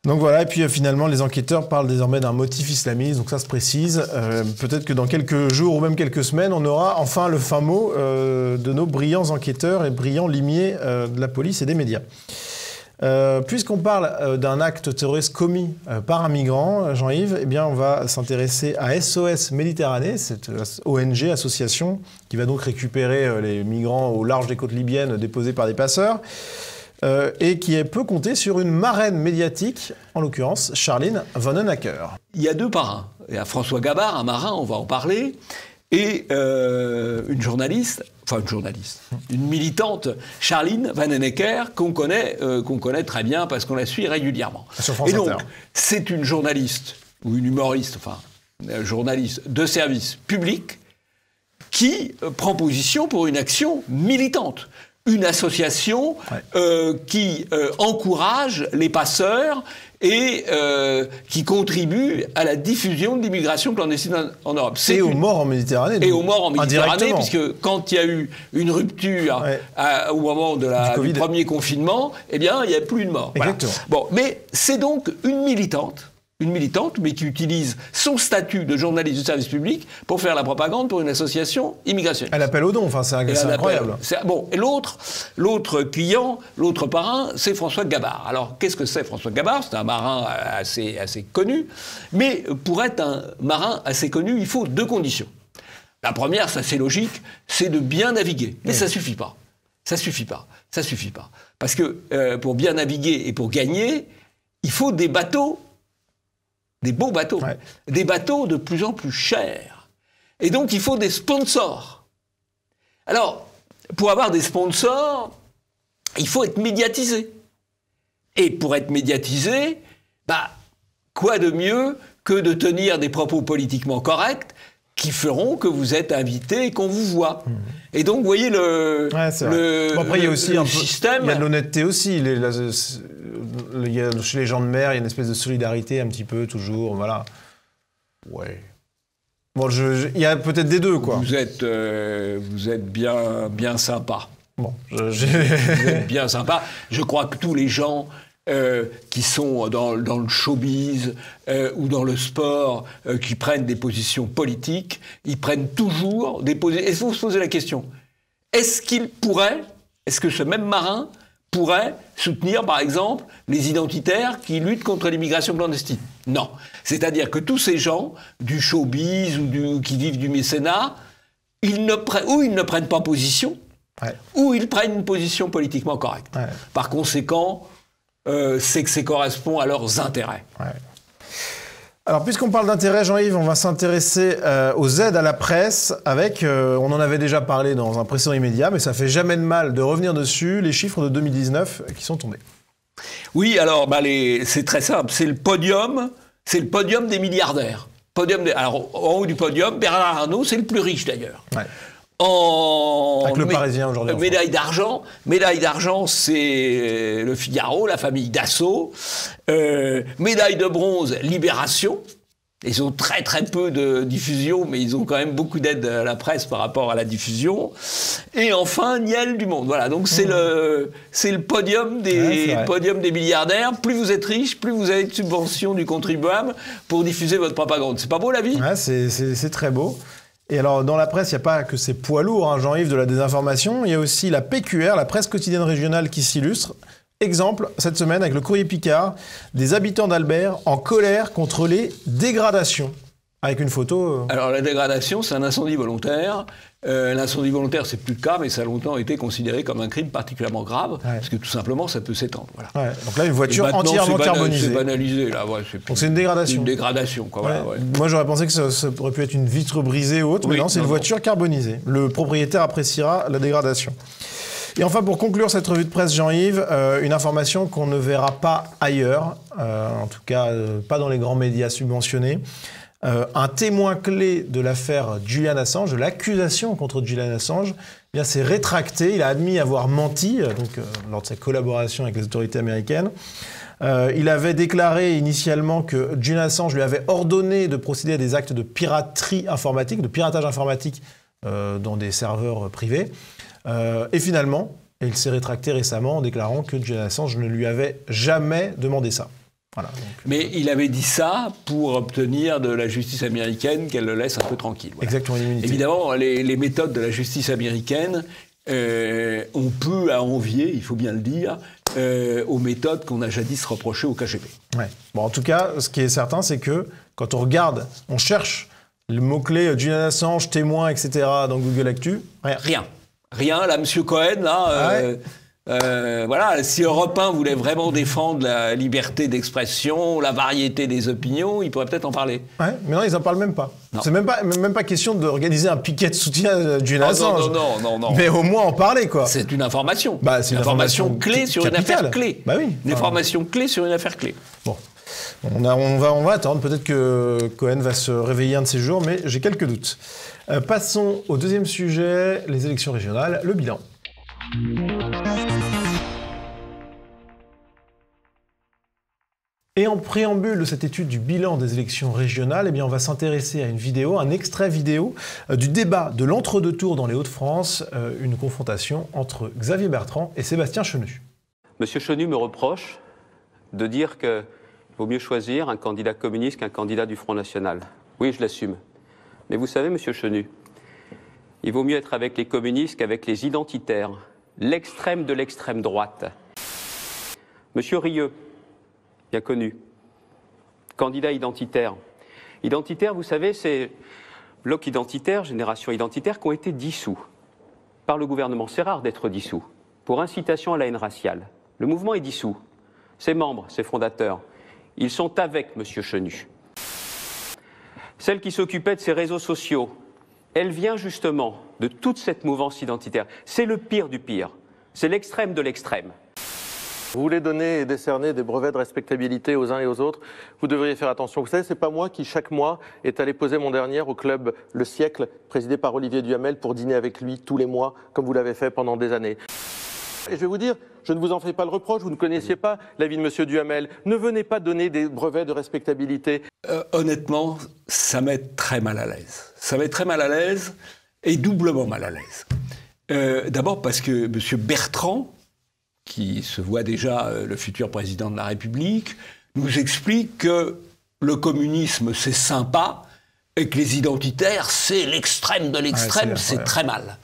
Speaker 2: Donc voilà, et puis finalement, les enquêteurs parlent désormais d'un motif islamiste, donc ça se précise. Peut-être que dans quelques jours ou même quelques semaines, on aura enfin le fin mot de nos brillants enquêteurs et brillants limiers de la police et des médias. Puisqu'on parle d'un acte terroriste commis par un migrant, Jean-Yves, eh bien on va s'intéresser à SOS Méditerranée, cette ONG, association, qui va donc récupérer les migrants au large des côtes libyennes déposés par des passeurs. Et qui peut compter sur une marraine médiatique, en l'occurrence Charline Vanhoenacker.
Speaker 1: Il y a 2 parrains. Il y a François Gabard, un marin, on va en parler, et une journaliste, une militante, Charline Vanhoenacker, qu'on connaît très bien parce qu'on la suit régulièrement.
Speaker 2: Sur France
Speaker 1: et donc,
Speaker 2: Inter.
Speaker 1: C'est une journaliste, ou une humoriste, journaliste de service public, qui prend position pour une action militante. Une association qui encourage les passeurs et qui contribue à la diffusion de l'immigration clandestine en Europe.
Speaker 2: Et aux morts en Méditerranée.
Speaker 1: Et aux morts en Méditerranée, puisque quand il y a eu une rupture au moment du premier confinement, eh bien, il n'y a plus de morts.
Speaker 2: Exactement.
Speaker 1: Voilà. Bon, mais c'est donc une militante, mais qui utilise son statut de journaliste du service public pour faire la propagande pour une association immigrationniste.
Speaker 2: Elle appelle au don, c'est incroyable.
Speaker 1: Et l'autre client, l'autre parrain, c'est François Gabard. Alors, qu'est-ce que c'est François Gabard? C'est un marin assez connu, mais pour être un marin assez connu, il faut 2 conditions. La première, ça c'est logique, c'est de bien naviguer. Mais ça suffit pas. Ça suffit pas. Parce que pour bien naviguer et pour gagner, il faut des bateaux, des beaux bateaux, des bateaux de plus en plus chers. Et donc, il faut des sponsors. Alors, pour avoir des sponsors, il faut être médiatisé. Et pour être médiatisé, quoi de mieux que de tenir des propos politiquement corrects qui feront que vous êtes invité et qu'on vous voit. Et donc, vous voyez
Speaker 2: après, il y a aussi
Speaker 1: système.
Speaker 2: Il y a de l'honnêteté aussi. Chez les gens de mer, il y a une espèce de solidarité un petit peu, toujours, voilà. Ouais. Bon, il y a peut-être des 2, quoi.
Speaker 1: Vous êtes bien sympa.
Speaker 2: Bon,
Speaker 1: Vous êtes bien sympa. Je crois que tous les gens qui sont dans le showbiz ou dans le sport, qui prennent des positions politiques, ils prennent toujours des positions... Et il faut se poser la question, est-ce que ce même marin pourrait soutenir, par exemple, les identitaires qui luttent contre l'immigration clandestine? Non. C'est-à-dire que tous ces gens, du showbiz ou qui vivent du mécénat, ils ne prennent pas position, ou ils prennent une position politiquement correcte. Par conséquent, c'est que ça correspond à leurs intérêts.
Speaker 2: Alors, puisqu'on parle d'intérêt, Jean-Yves, on va s'intéresser aux aides à la presse avec, on en avait déjà parlé dans un précédent immédiat, mais ça fait jamais de mal de revenir dessus, les chiffres de 2019 qui sont tombés.
Speaker 1: Oui, alors, c'est très simple, c'est le podium des milliardaires. Alors, en haut du podium, Bernard Arnault, c'est le plus riche d'ailleurs.
Speaker 2: Ouais. Avec le Parisien aujourd'hui.
Speaker 1: Médaille d'argent, c'est Le Figaro, la famille Dassault. Médaille de bronze, Libération. Ils ont très très peu de diffusion, mais ils ont quand même beaucoup d'aide à la presse par rapport à la diffusion. Et enfin, Niel du Monde. Voilà, donc c'est le podium des milliardaires. Plus vous êtes riche, plus vous avez de subventions du contribuable pour diffuser votre propagande. C'est pas beau la vie ?
Speaker 2: Ouais, c'est très beau. Et alors, dans la presse, il n'y a pas que ces poids lourds, Jean-Yves, de la désinformation. Il y a aussi la PQR, la presse quotidienne régionale, qui s'illustre. Exemple, cette semaine, avec le Courrier Picard, des habitants d'Albert en colère contre les dégradations. Avec une photo...
Speaker 1: Alors, la dégradation, c'est un incendie volontaire. L'incendie volontaire, c'est plus le cas, mais ça a longtemps été considéré comme un crime particulièrement grave, parce que tout simplement, ça peut s'étendre. Voilà.
Speaker 2: Ouais, donc là, une voiture entièrement carbonisée.
Speaker 1: C'est banalisé, là. Ouais,
Speaker 2: donc c'est une dégradation.
Speaker 1: Une dégradation, quoi.
Speaker 2: Ouais.
Speaker 1: Voilà, ouais.
Speaker 2: Moi, j'aurais pensé que ça aurait pu être une vitre brisée ou autre, mais non, c'est une voiture carbonisée. Le propriétaire appréciera la dégradation. Et enfin, pour conclure cette revue de presse, Jean-Yves, une information qu'on ne verra pas ailleurs, en tout cas pas dans les grands médias subventionnés. Un témoin clé de l'affaire Julian Assange, de l'accusation contre Julian Assange, s'est rétracté. Il a admis avoir menti lors de sa collaboration avec les autorités américaines. Il avait déclaré initialement que Julian Assange lui avait ordonné de procéder à des actes de piraterie informatique, de piratage informatique dans des serveurs privés. Et finalement, il s'est rétracté récemment en déclarant que Julian Assange ne lui avait jamais demandé ça. Voilà, donc,
Speaker 1: mais il avait dit ça pour obtenir de la justice américaine qu'elle le laisse un peu tranquille. Voilà.
Speaker 2: Exactement, l'immunité.
Speaker 1: Évidemment, les méthodes de la justice américaine, on peut à envier, il faut bien le dire, aux méthodes qu'on a jadis reprochées au KGB.
Speaker 2: Ouais. Bon, en tout cas, ce qui est certain, c'est que quand on regarde, on cherche le mot-clé Julian Assange, témoin, etc. dans Google Actu,
Speaker 1: Rien, là, M. Cohen, là... voilà, si Europe 1 voulait vraiment défendre la liberté d'expression, la variété des opinions, il pourrait peut-être en parler.
Speaker 2: Ouais, mais non, ils n'en parlent même pas. Non. C'est même pas question d'organiser un piquet de soutien à Julian Assange.
Speaker 1: Non.
Speaker 2: Mais au moins en parler, quoi.
Speaker 1: C'est une information.
Speaker 2: C'est une information
Speaker 1: clé sur une affaire clé.
Speaker 2: Bah oui.
Speaker 1: Une information clé sur une affaire clé.
Speaker 2: Bon. On va attendre. Peut-être que Cohen va se réveiller un de ces jours, mais j'ai quelques doutes. Passons au deuxième sujet, les élections régionales, le bilan. Et en préambule de cette étude du bilan des élections régionales, on va s'intéresser à une vidéo, un extrait vidéo du débat de l'entre-deux tours dans les Hauts-de-France, une confrontation entre Xavier Bertrand et Sébastien Chenu.
Speaker 12: Monsieur Chenu me reproche de dire qu'il vaut mieux choisir un candidat communiste qu'un candidat du Front National. Oui, je l'assume. Mais vous savez, monsieur Chenu, il vaut mieux être avec les communistes qu'avec les identitaires, l'extrême de l'extrême droite. Monsieur Rieu, bien connu, candidat identitaire. Identitaire, vous savez, c'est bloc identitaire, génération identitaire, qui ont été dissous par le gouvernement. C'est rare d'être dissous, pour incitation à la haine raciale. Le mouvement est dissous. Ses membres, ses fondateurs, ils sont avec monsieur Chenu. Celle qui s'occupait de ses réseaux sociaux, elle vient justement de toute cette mouvance identitaire. C'est le pire du pire. C'est l'extrême de l'extrême.
Speaker 13: Vous voulez donner et décerner des brevets de respectabilité aux uns et aux autres, vous devriez faire attention. Vous savez, c'est pas moi qui, chaque mois, est allé poser mon dernier au club Le Siècle, présidé par Olivier Duhamel, pour dîner avec lui tous les mois, comme vous l'avez fait pendant des années. Et je vais vous dire, je ne vous en fais pas le reproche, vous ne connaissiez pas l'avis de M. Duhamel. Ne venez pas donner des brevets de respectabilité.
Speaker 1: Honnêtement, ça met très mal à l'aise. Ça met très mal à l'aise et doublement mal à l'aise. D'abord parce que M. Bertrand, qui se voit déjà le futur président de la République, nous explique que le communisme, c'est sympa et que les identitaires, c'est l'extrême de l'extrême, c'est très mal.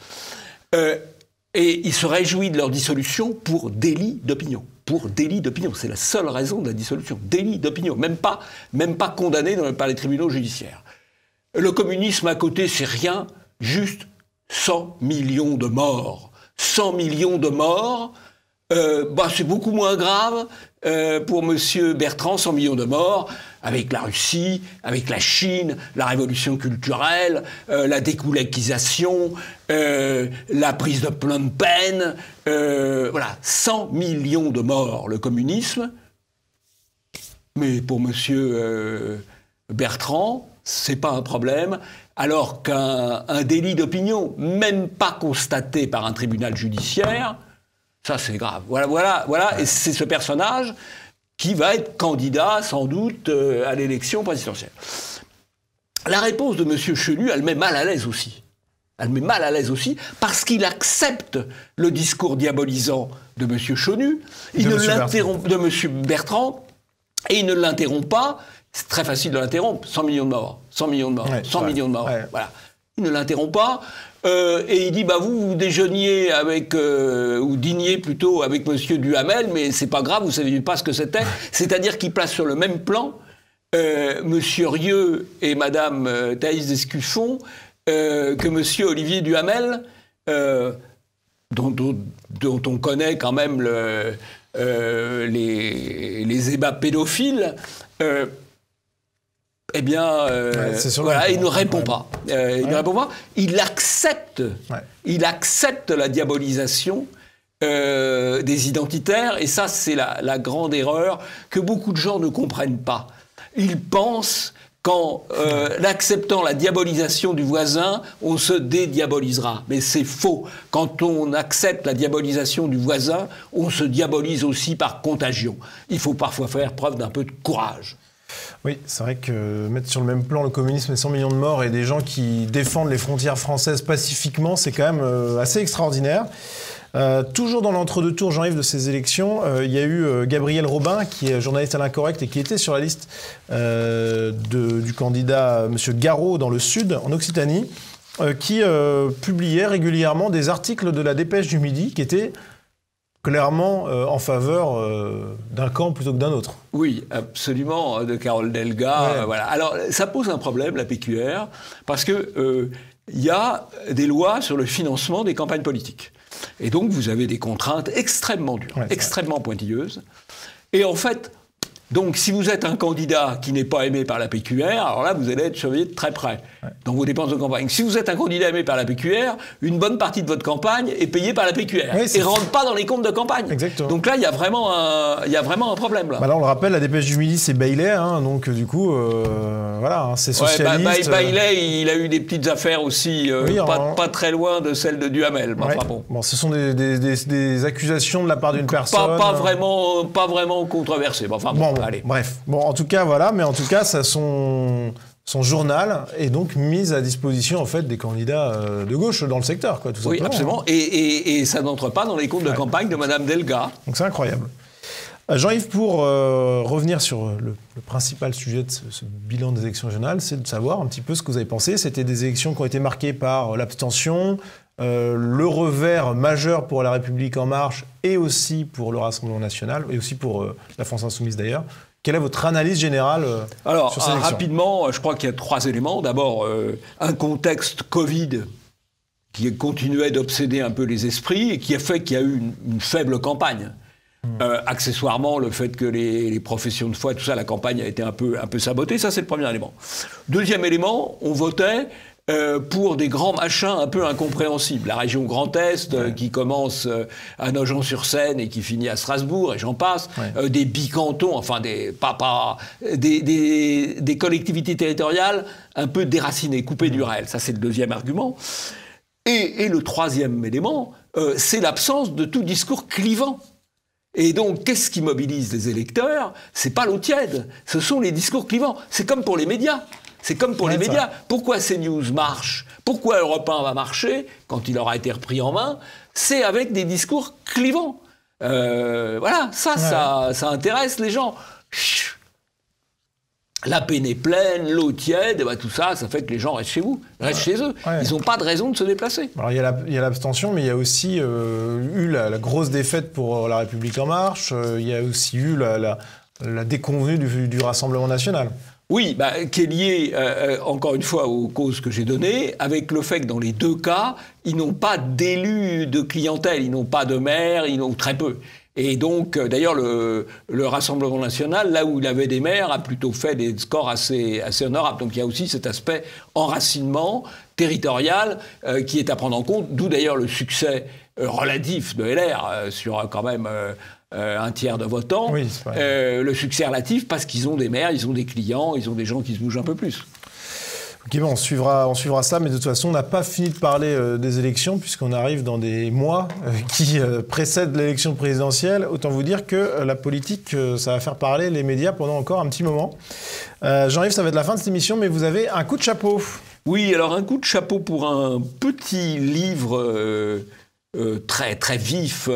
Speaker 1: Et il se réjouit de leur dissolution pour délit d'opinion. Pour délit d'opinion. C'est la seule raison de la dissolution. Délit d'opinion. Même pas condamné par les tribunaux judiciaires. Le communisme à côté, c'est rien, juste 100 millions de morts. 100 millions de morts c'est beaucoup moins grave pour M. Bertrand, 100 millions de morts, avec la Russie, avec la Chine, la révolution culturelle, la découlakisation, la prise de Phnom Penh, voilà, 100 millions de morts, le communisme. Mais pour M. Bertrand, c'est pas un problème, alors qu'un délit d'opinion, même pas constaté par un tribunal judiciaire, ça c'est grave. Voilà, et c'est ce personnage qui va être candidat, sans doute, à l'élection présidentielle. La réponse de M. Chenu, elle met mal à l'aise aussi. Elle met mal à l'aise aussi, parce qu'il accepte le discours diabolisant de M. Chenu, de M. Bertrand, et il ne l'interrompt pas. C'est très facile de l'interrompre. 100 millions de morts, 100 millions de morts, 100 millions de morts. Ouais. Voilà. Il ne l'interrompt pas. Et il dit, vous déjeuniez avec, ou dîniez plutôt avec M. Duhamel, mais c'est pas grave, vous saviez pas ce que c'était. C'est-à-dire qu'il place sur le même plan M. Rieu et Mme Thaïs Descuffon que M. Olivier Duhamel, dont on connaît quand même les ébats pédophiles. Eh bien, voilà, il ne répond pas. Il ne répond pas. Il accepte la diabolisation des identitaires, et ça, c'est la grande erreur que beaucoup de gens ne comprennent pas. Ils pensent qu'en acceptant la diabolisation du voisin, on se dédiabolisera. Mais c'est faux. Quand on accepte la diabolisation du voisin, on se diabolise aussi par contagion. Il faut parfois faire preuve d'un peu de courage.
Speaker 2: Oui, c'est vrai que mettre sur le même plan le communisme et 100 millions de morts et des gens qui défendent les frontières françaises pacifiquement, c'est quand même assez extraordinaire. Toujours dans l'entre-deux tours, Jean-Yves, de ces élections, il y a eu Gabriel Robin, qui est journaliste à l'Incorrect et qui était sur la liste du candidat M. Garot dans le Sud, en Occitanie, qui publiait régulièrement des articles de la Dépêche du Midi qui étaient clairement en faveur d'un camp plutôt que d'un autre.
Speaker 1: Oui, absolument, de Carole Delga. Voilà. Alors, ça pose un problème, la PQR, parce que y a des lois sur le financement des campagnes politiques. Et donc, vous avez des contraintes extrêmement dures, extrêmement pointilleuses. Et en fait, donc, si vous êtes un candidat qui n'est pas aimé par la PQR, alors là, vous allez être surveillé de très près dans vos dépenses de campagne. Si vous êtes un candidat aimé par la PQR, une bonne partie de votre campagne est payée par la PQR et ne rentre pas dans les comptes de campagne.
Speaker 2: Exactement.
Speaker 1: Donc là, il y a vraiment un problème. Là.
Speaker 2: Là, on le rappelle, la Dépêche du Midi, c'est Bailey, donc du coup, voilà, c'est socialiste.
Speaker 1: Bailey, il a eu des petites affaires aussi, pas très loin de celles de Duhamel.
Speaker 2: Enfin, bon, ce sont des accusations de la part d'une personne.
Speaker 1: Pas vraiment controversées. Enfin, allez.
Speaker 2: Bref. Bon, en tout cas, voilà, mais en tout cas, ça son journal est donc mis à disposition en fait des candidats de gauche dans le secteur, tout simplement.
Speaker 1: Oui, absolument. Et ça n'entre pas dans les comptes de campagne de Mme Delga.
Speaker 2: Donc c'est incroyable. Jean-Yves, pour revenir sur le principal sujet de ce bilan des élections régionales, c'est de savoir un petit peu ce que vous avez pensé. C'était des élections qui ont été marquées par l'abstention, le revers majeur pour La République En Marche et aussi pour le Rassemblement National, et aussi pour la France Insoumise d'ailleurs. Quelle est votre analyse générale sur ces élections ?
Speaker 1: Rapidement, je crois qu'il y a 3 éléments. D'abord, un contexte Covid qui continuait d'obséder un peu les esprits et qui a fait qu'il y a eu une faible campagne. Accessoirement, le fait que les professions de foi, tout ça, la campagne a été un peu sabotée, ça c'est le premier élément. Deuxième élément, on votait pour des grands machins un peu incompréhensibles. La région Grand Est, qui commence à Nogent-sur-Seine et qui finit à Strasbourg, et j'en passe, des bicantons, enfin des collectivités territoriales un peu déracinées, coupées du réel. Ça c'est le deuxième argument. Et le troisième élément, c'est l'absence de tout discours clivant. Et donc, qu'est-ce qui mobilise les électeurs ? C'est pas l'eau tiède, ce sont les discours clivants. C'est comme pour les médias. Pourquoi CNews marche ? Pourquoi Europe 1 va marcher, quand il aura été repris en main ? C'est avec des discours clivants. Voilà, ça intéresse les gens. La peine est pleine, l'eau tiède, tout ça fait que les gens restent chez eux. Ils n'ont pas de raison de se déplacer.
Speaker 2: Alors il y a l'abstention, mais il y a aussi eu la grosse défaite pour La République En Marche. Il y a aussi eu la déconvenue du Rassemblement National.
Speaker 1: Oui, qui est lié, encore une fois, aux causes que j'ai données, avec le fait que dans les deux cas, ils n'ont pas d'élus de clientèle, ils n'ont pas de maire, ils n'ont très peu. Et donc, d'ailleurs, le Rassemblement national, là où il avait des maires, a plutôt fait des scores assez honorables. Donc il y a aussi cet aspect enracinement territorial qui est à prendre en compte, d'où d'ailleurs le succès relatif de LR sur quand même un tiers de votants. Oui, le succès relatif parce qu'ils ont des maires, ils ont des clients, ils ont des gens qui se bougent un peu plus.
Speaker 2: Ok, on suivra ça, mais de toute façon, on n'a pas fini de parler des élections, puisqu'on arrive dans des mois qui précèdent l'élection présidentielle. Autant vous dire que la politique, ça va faire parler les médias pendant encore un petit moment. Jean-Yves, ça va être la fin de cette émission, mais vous avez un coup de chapeau.
Speaker 1: Oui, alors un coup de chapeau pour un petit livre très très vif,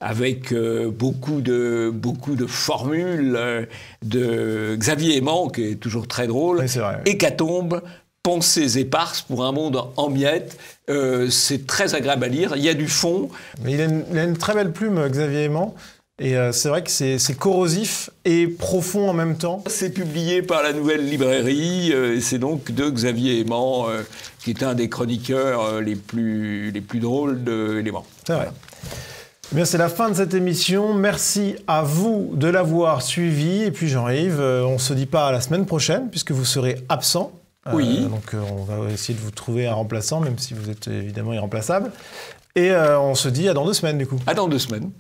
Speaker 1: avec beaucoup de formules de Xavier Aimant, qui est toujours très drôle. Oui, c'est vrai, oui. Hécatombe, pensées éparses pour un monde en miettes. C'est très agréable à lire. Il y a du fond.
Speaker 2: Mais il a une très belle plume, Xavier Aimant. Et c'est vrai que c'est corrosif et profond en même temps.
Speaker 1: C'est publié par la Nouvelle Librairie. C'est donc de Xavier Aimant, qui est un des chroniqueurs les plus drôles de Éléments.
Speaker 2: C'est vrai. Eh bien, c'est la fin de cette émission. Merci à vous de l'avoir suivi. Et puis Jean-Yves, on ne se dit pas à la semaine prochaine, puisque vous serez absent.
Speaker 1: Oui.
Speaker 2: Donc on va essayer de vous trouver un remplaçant, même si vous êtes évidemment irremplaçable. Et on se dit à dans 2 semaines, du coup.
Speaker 1: À dans 2 semaines.